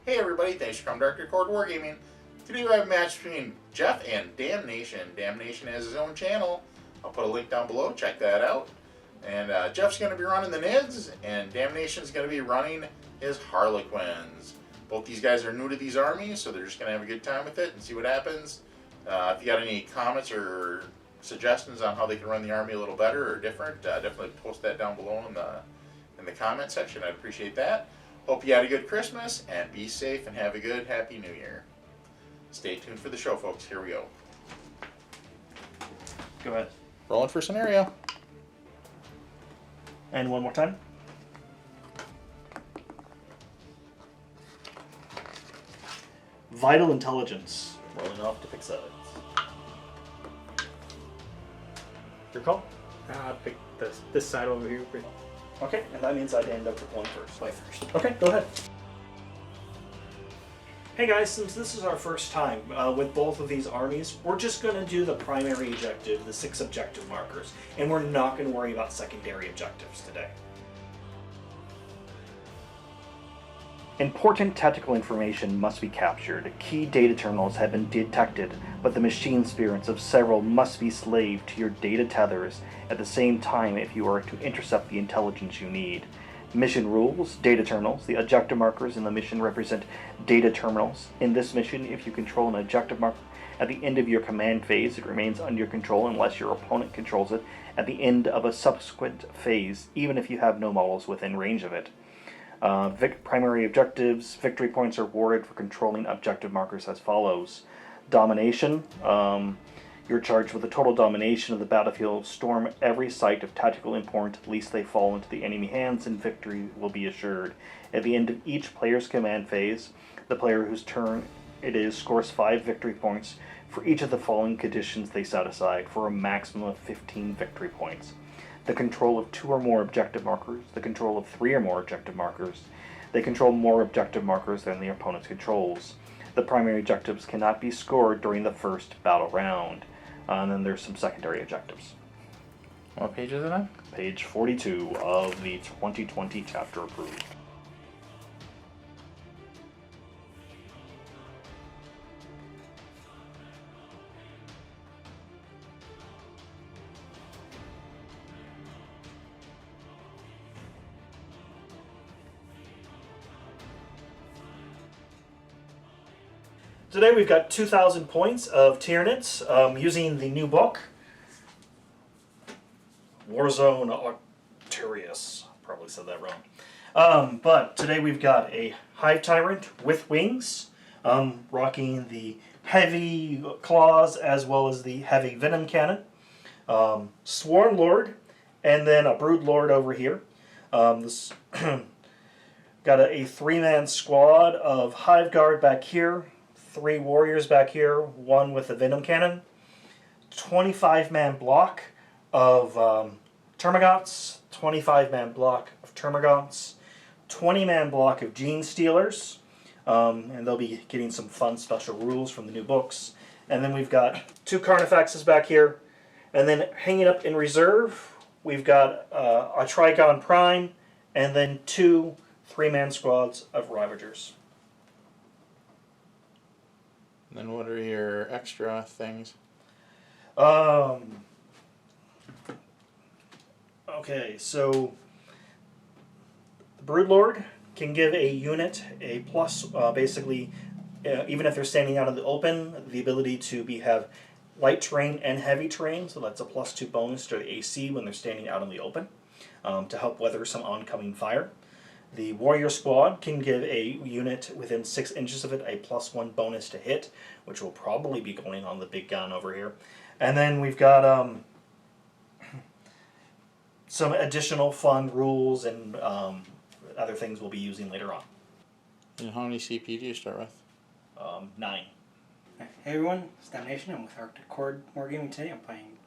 Hey everybody, thanks for coming to Dark Record Wargaming. Today we have a match between Jeff and Damnnation. Damnnation has his own channel. I'll put a link down below, check that out. And Jeff's going to be running the Nids, and Damnnation's going to be running his Harlequins. Both these guys are new to these armies, so they're just going to have a good time with it and see what happens. If you got any comments or suggestions on how they can run the army a little better or different, definitely post that down below in the comment section. I'd appreciate that. Hope you had a good Christmas, and be safe and have a good, happy New Year. Stay tuned for the show, folks. Here we go. Go ahead. Rolling for scenario. And one more time. Vital intelligence. Rolling off to pick sides. Your call? I'll pick this side over here. Okay, and that means I'd end up with one first. Play first. Okay, go ahead. Hey guys, since this is our first time with both of these armies, we're just going to do the primary objective, the 6 objective markers, and we're not going to worry about secondary objectives today. Important tactical information must be captured. Key data terminals have been detected, but the machine spirits of several must be slaved to your data tethers at the same time if you are to intercept the intelligence you need. Mission rules, data terminals. The objective markers in the mission represent data terminals. In this mission, if you control an objective marker at the end of your command phase, it remains under your control unless your opponent controls it at the end of a subsequent phase, even if you have no models within range of it. Primary objectives, victory points are awarded for controlling objective markers as follows. Domination, you're charged with the total domination of the battlefield. Storm every site of tactical import, lest they fall into the enemy hands, and victory will be assured. At the end of each player's command phase, the player whose turn it is scores 5 victory points for each of the following conditions they set aside, for a maximum of 15 victory points. The control of 2 or more objective markers, the control of 3 or more objective markers. They control more objective markers than the opponent's controls. The primary objectives cannot be scored during the first battle round. And then there's some secondary objectives. What page is it on? Page 42 of the 2020 chapter approved. Today we've got 2,000 points of Tyranids using the new book, Warzone Arcturus. Probably said that wrong. But today we've got a Hive Tyrant with wings, rocking the heavy claws as well as the heavy venom cannon, Sworn Lord, and then a Brood Lord over here. This got a 3-man squad of Hive Guard back here. 3 warriors back here, 1 with a venom cannon, 25-man block of Termagants, 25-man block of Termagants, 20-man block of Gene Stealers, and they'll be getting some fun special rules from the new books. And then we've got 2 Carnifexes back here, and then hanging up in reserve, we've got a Trigon Prime, and then 2 3-man squads of Ravagers. Then what are your extra things? Okay, so the Broodlord can give a unit a plus, basically, even if they're standing out in the open, the ability to have light terrain and heavy terrain, so that's a +2 bonus to the AC when they're standing out in the open, to help weather some oncoming fire. The Warrior Squad can give a unit within 6 inches of it a +1 bonus to hit, which will probably be going on the big gun over here. And then we've got some additional fun rules and other things we'll be using later on. And how many CP do you start with? 9. Hey everyone, it's Damnnation. I'm with Dark Record Wargaming today. I'm playing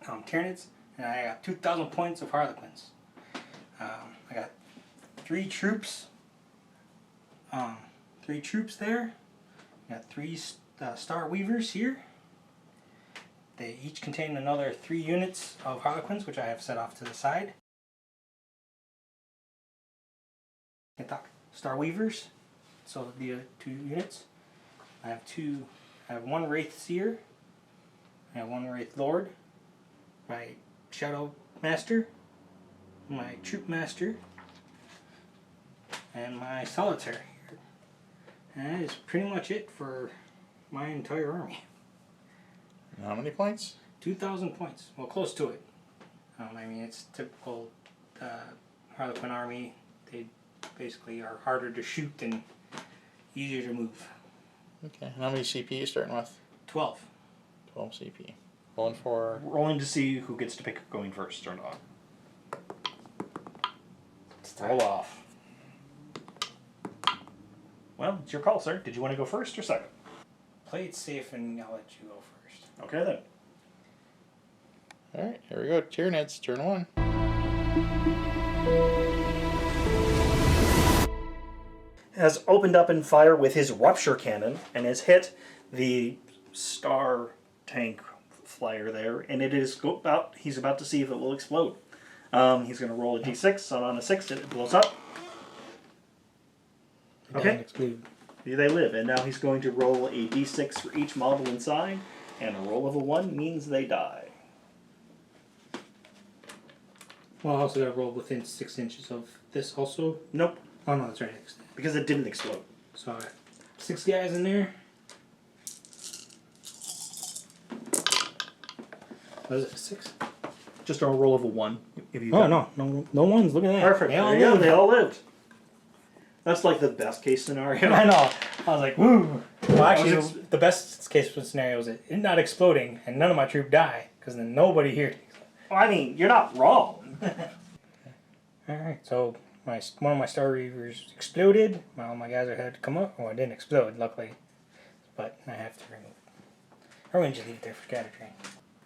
Tyranids, and I got 2,000 points of Harlequins. I got 3 troops. 3 troops there. Got 3 Star Weavers here. They each contain another 3 units of Harlequins, which I have set off to the side. Star Weavers. So the 2 units. I have 1 Wraith Seer. I have 1 Wraith Lord. My Shadow Master. My Troop Master. And my Solitaire. And that is pretty much it for my entire army. How many points? 2,000 points. Well, close to it. I mean, it's typical Harlequin army. They basically are harder to shoot and easier to move. Okay. How many CP you starting with? 12. 12 CP. Rolling for... Rolling to see who gets to pick going first or not. Roll off. Well, it's your call, sir. Did you want to go first or second? Play it safe and I'll let you go first. Okay, then. Alright, here we go. Tyranids, turn 1. Has opened up in fire with his rupture cannon and has hit the star tank flyer there, and it is he's about to see if it will explode. He's going to roll a d6, so on a 6 it blows up. Okay, they live, and now he's going to roll a d6 for each model inside, and a roll of a 1 means they die. Well, I also got to roll within 6 inches of this also. Nope, Oh no, that's right. because it didn't explode. So I got 6 guys in there. What is it, 6? Just a roll of a 1. If you Oh, no ones. Look at that. Perfect. They all There you go. lived. They all lived. That's like the best case scenario. I know. I was like, woo. Well, actually, I was the best case scenario is it not exploding and none of my troop die, because then nobody here. Well, I mean, you're not wrong. Alright, so one of my Star Reavers exploded. All my guys had to come up. Well, it didn't explode, luckily. But I have to remove it. Or we can just leave it there for scatter train.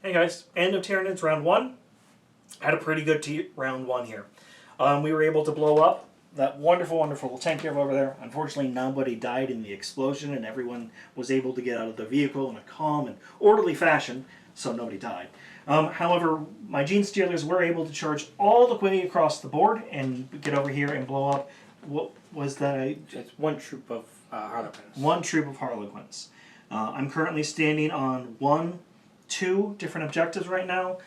Hey guys, end of Tyranids round 1. Had a pretty good round 1 here. We were able to blow up that wonderful tank you have over there. Unfortunately, nobody died in the explosion, and everyone was able to get out of the vehicle in a calm and orderly fashion, so nobody died. However, my Gene Stealers were able to charge all the way across the board and get over here and blow up. What was that? It's 1 troop of Harlequins. 1 troop of Harlequins. I'm currently standing on 2 different objectives right now.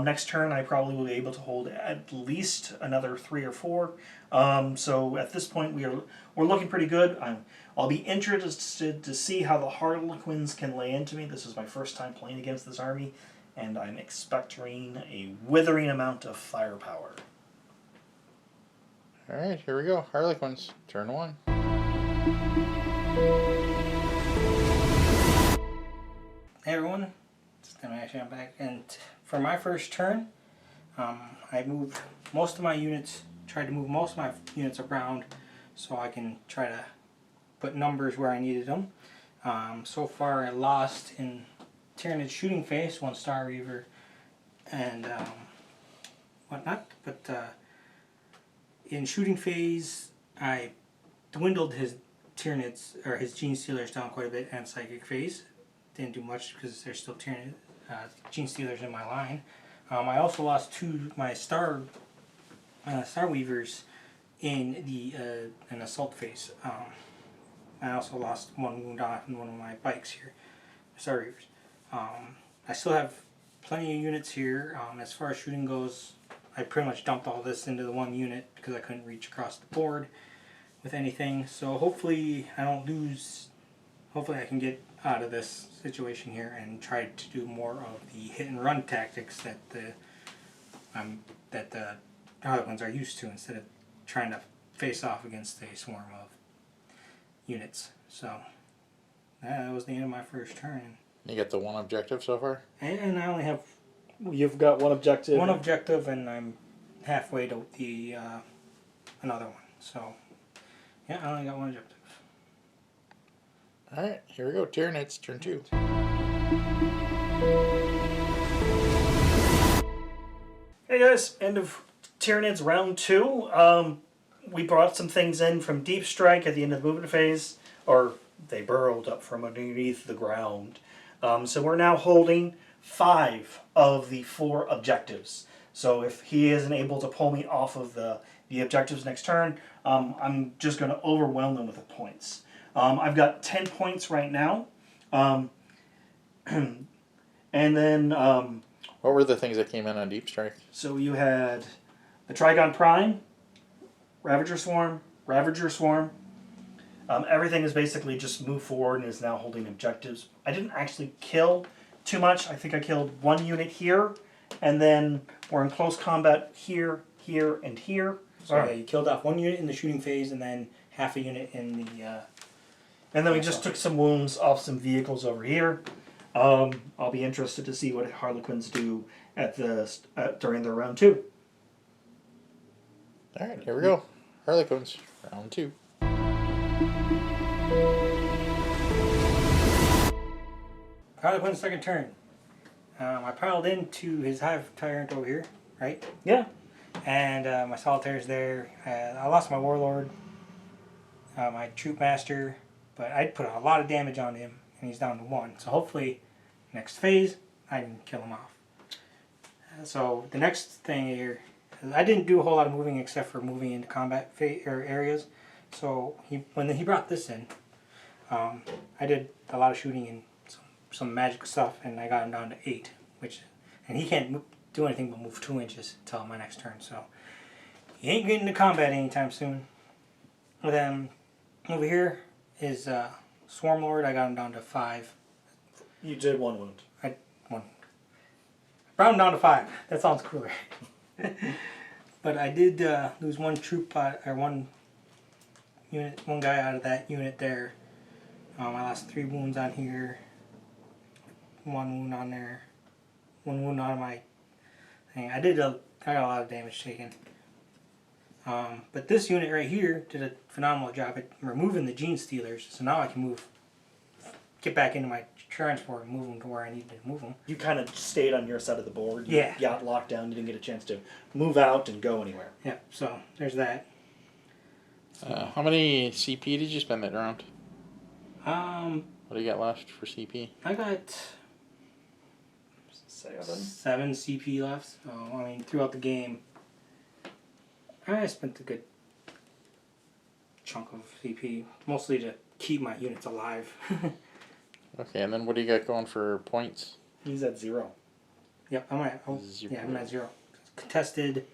Next turn, I probably will be able to hold at least another 3 or 4. So at this point, we're looking pretty good. I'll be interested to see how the Harlequins can lay into me. This is my first time playing against this army, and I'm expecting a withering amount of firepower. Alright, here we go. Harlequins, turn 1. Hey everyone, it's Damnnation. I'm back, and for my first turn, I moved most of my units, tried to move most of my units around so I can try to put numbers where I needed them. So far I lost in Tyranid shooting phase, 1 Star Reaver and whatnot, but in shooting phase I dwindled his Tyranids, or his Gene Stealers, down quite a bit, and psychic phase. Didn't do much because there's still Tyranid Gene Stealers in my line. I also lost 2 my Star Weavers in the an assault phase. I also lost 1 wound off in one of my bikes here, Star Weavers. I still have plenty of units here. As far as shooting goes, I pretty much dumped all this into the 1 unit because I couldn't reach across the board with anything. So hopefully I don't lose. Hopefully I can get out of this situation here and try to do more of the hit and run tactics that the Harlequins are used to, instead of trying to face off against a swarm of units. So that was the end of my first turn. You get the 1 objective so far? And I only have You've got 1 objective. 1 objective, and I'm halfway to the another one. So yeah, I only got 1 objective. Alright, here we go. Tyranids, turn 2. Hey guys, end of Tyranids round 2. We brought some things in from Deep Strike at the end of the movement phase, or they burrowed up from underneath the ground. So we're now holding 5 of the 4 objectives. So if he isn't able to pull me off of the objectives next turn, I'm just going to overwhelm them with the points. I've got 10 points right now. And then... what were the things that came in on Deep Strike? So you had the Trigon Prime, Ravager Swarm. Everything is basically just move forward and is now holding objectives. I didn't actually kill too much. I think I killed one unit here, and then we're in close combat here, here, and here. So yeah, you killed off one unit in the shooting phase, and then half a unit in the... and then we just took some wounds off some vehicles over here. I'll be interested to see what Harlequins do at during their round 2. All right, here we go. Harlequins, round 2. Harlequin's second turn. I piled into his Hive Tyrant over here, right? Yeah. And my Solitaire's there. I lost my Warlord, my Troop Master, but I put a lot of damage on him, and he's down to 1. So hopefully, next phase, I can kill him off. So the next thing here, I didn't do a whole lot of moving except for moving into combat areas. So when he brought this in, I did a lot of shooting and some magic stuff, and I got him down to 8, and he can't do anything but move 2 inches until my next turn. So he ain't getting into combat anytime soon. And then over here is Swarm Lord. I got him down to 5. You did 1 wound. I brought him down to 5. That sounds cooler. But I did lose one troop or one guy out of that unit there. I lost 3 wounds on here. 1 wound on there. 1 wound on my thing. I got a lot of damage taken. But this unit right here did a phenomenal job at removing the Gene Stealers. So now I can get back into my transport and move them to where I need to move them. You kind of stayed on your side of the board. You got locked down. You didn't get a chance to move out and go anywhere. Yeah, so there's that. How many CP did you spend that round? What do you got left for CP? I got 7 CP left. So, I mean, throughout the game, I spent a good chunk of CP, mostly to keep my units alive. Okay, and then what do you got going for points? He's at 0. Yep, I'm at 0. Contested.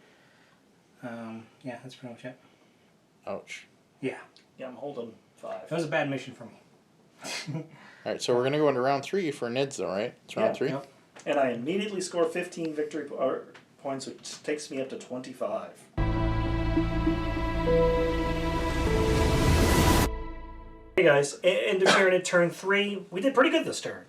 Yeah, that's pretty much it. Ouch. Yeah. Yeah, I'm holding 5. That was a bad mission for me. Alright, so we're going to go into round 3 for Nids though, right? It's round 3? Yep. And I immediately score 15 victory points, which takes me up to 25. Hey guys, end of Tyranid turn 3. We did pretty good this turn.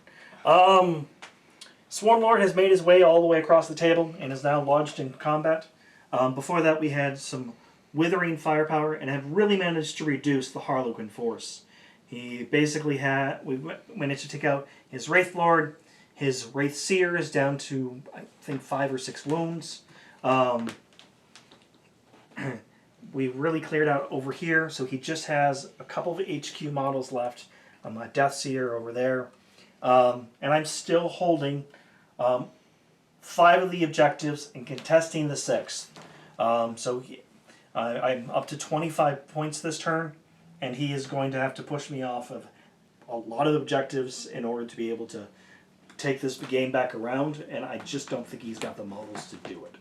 Swarm Lord has made his way all the way across the table and is now lodged in combat. Before that we had some withering firepower and have really managed to reduce the Harlequin force. He basically we managed to take out his Wraith Lord, his Wraith Seer is down to, I think, 5 or 6 wounds. We really cleared out over here, so he just has a couple of HQ models left. A Death Seer over there. And I'm still holding 5 of the objectives and contesting the 6th. I'm up to 25 points this turn, and he is going to have to push me off of a lot of objectives in order to be able to take this game back around, and I just don't think he's got the models to do it.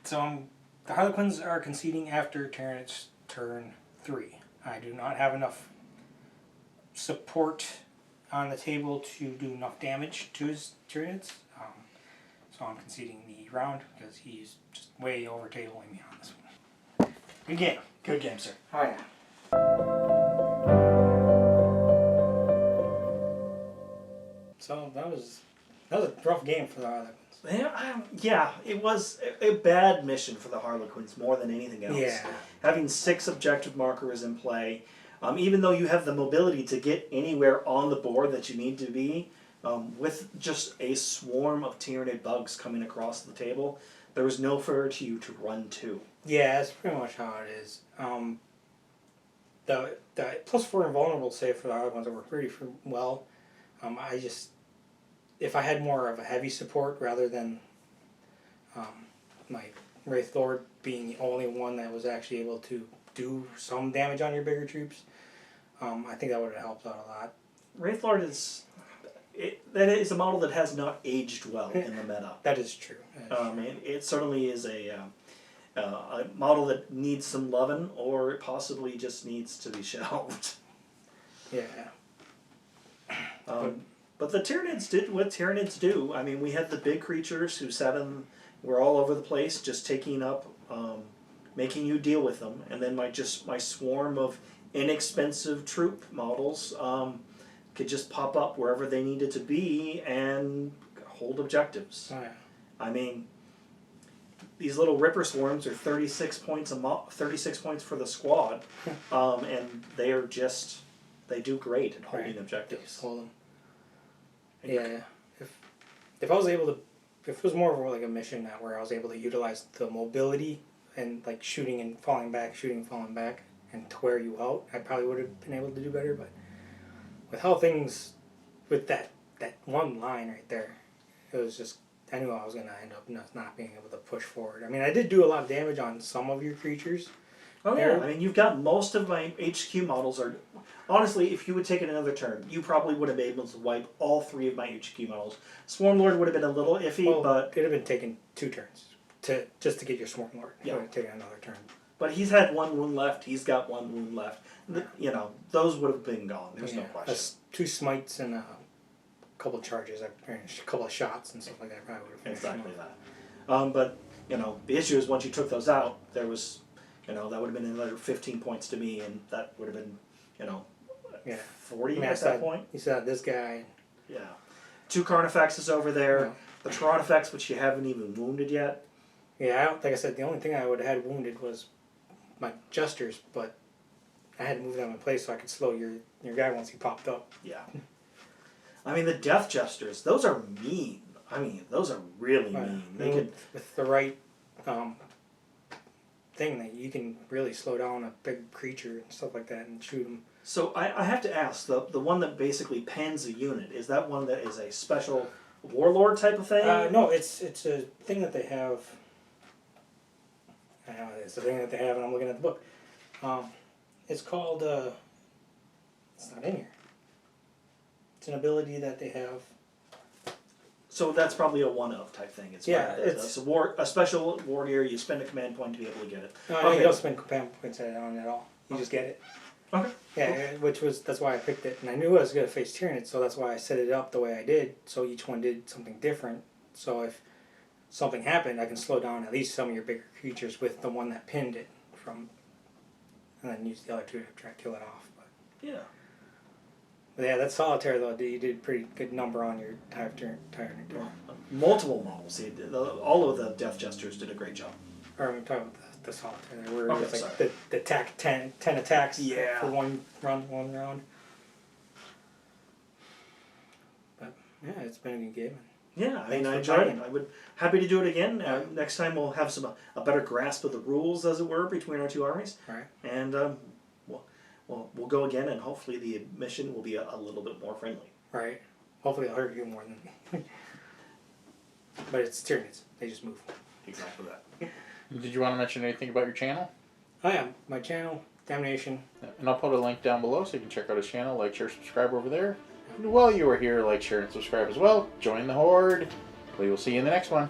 So the Harlequins are conceding after Tyranid's turn 3. I do not have enough support on the table to do enough damage to his Tyranids. So I'm conceding the round because he's just way over-tabling me on this one. Good game. Good game, sir. Oh yeah. So that was a rough game for the Harlequins. Yeah, it was a bad mission for the Harlequins more than anything else. Yeah. Having 6 objective markers in play, even though you have the mobility to get anywhere on the board that you need to be, with just a swarm of Tyranid bugs coming across the table, there was nowhere to you to run to. Yeah, that's pretty much how it is. The +4 invulnerable save for the Harlequins that worked pretty well. I just, if I had more of a heavy support rather than my Wraith Lord being the only one that was actually able to do some damage on your bigger troops, I think that would have helped out a lot. Wraith Lord that is a model that has not aged well in the meta. That is true. It certainly is a model that needs some loving, or it possibly just needs to be shelved. Yeah. But the Tyranids did what Tyranids do. I mean, we had the big creatures who were all over the place, just taking up, making you deal with them, and then my swarm of inexpensive troop models could just pop up wherever they needed to be and hold objectives. Oh, yeah. I mean, these little Ripper swarms are 36 points 36 points for the squad, and they do great at holding objectives. Hold them. Yeah. If I was able to, if it was more of like a mission that where I was able to utilize the mobility and like shooting and falling back, and to wear you out, I probably would have been able to do better. But with how things, with that one line right there, it was just, I knew I was going to end up not being able to push forward. I mean, I did do a lot of damage on some of your creatures. Oh yeah, I mean, you've got most of my HQ models are. Honestly, if you would take it another turn, you probably would have been able to wipe all 3 of my HQ models. Swarm Lord would have been a little iffy, but it would have been taking 2 turns just to get your Swarm Lord. Yeah. It would have taken another turn. But he's had 1 wound left. He's got 1 wound left. You know, those would have been gone. There's no question. 2 smites and a couple of charges, a couple of shots and stuff like that. Probably would have finished Exactly them. that. But you know, the issue is once you took those out, there was, you know, that would have been another 15 points to me, and that would have been, you know, 40 at that point. You saw this guy. Yeah. 2 Carnifexes over there. Yeah. The Tyrannifex, which you haven't even wounded yet. Yeah, like I said, the only thing I would have had wounded was my Jesters, but I had to move them in place so I could slow your guy once he popped up. Yeah. I mean, the Death Jesters, those are mean. I mean, those are really mean. They could, with the right thing, that you can really slow down a big creature and stuff like that and shoot them. So I have to ask, the one that basically pans a unit, is that one that is a special warlord type of thing? No, it's a thing that they have. I know it's a thing that they have, and I'm looking at the book. It's called. It's not in here. It's an ability that they have. So that's probably a one-of type thing. It's it's a special warrior. You spend a command point to be able to get it. No, Okay. you don't spend command points on it at all. You just get it. Okay. Yeah, that's why I picked it, and I knew I was going to face Tyranids, so that's why I set it up the way I did. So each one did something different. So if something happened, I can slow down at least some of your bigger creatures with the one that pinned it from, and then use the other 2 to try to kill it off. Yeah. But yeah, that solitaire though, you did a pretty good number on your Tyrant. Multiple models. All of the Death Jesters did a great job. Or I'm talking about the solitaire there, where Okay, it's like sorry. the attack 10 attacks Yeah. for one round. But yeah, it's been a good game. Yeah, I mean, Thanks I for enjoyed playing. it. I would happy to do it again. Next time we'll have a better grasp of the rules, as it were, between our 2 armies. All right. And we'll go again, and hopefully the mission will be a little bit more friendly. Right. Hopefully it'll hurt you more than me. But it's Tyranids. They just move. Exactly that. Did you want to mention anything about your channel? Oh yeah, my channel, Damnnation. And I'll put a link down below so you can check out his channel, like, share, subscribe over there. And while you are here, like, share, and subscribe as well. Join the Horde. We will see you in the next one.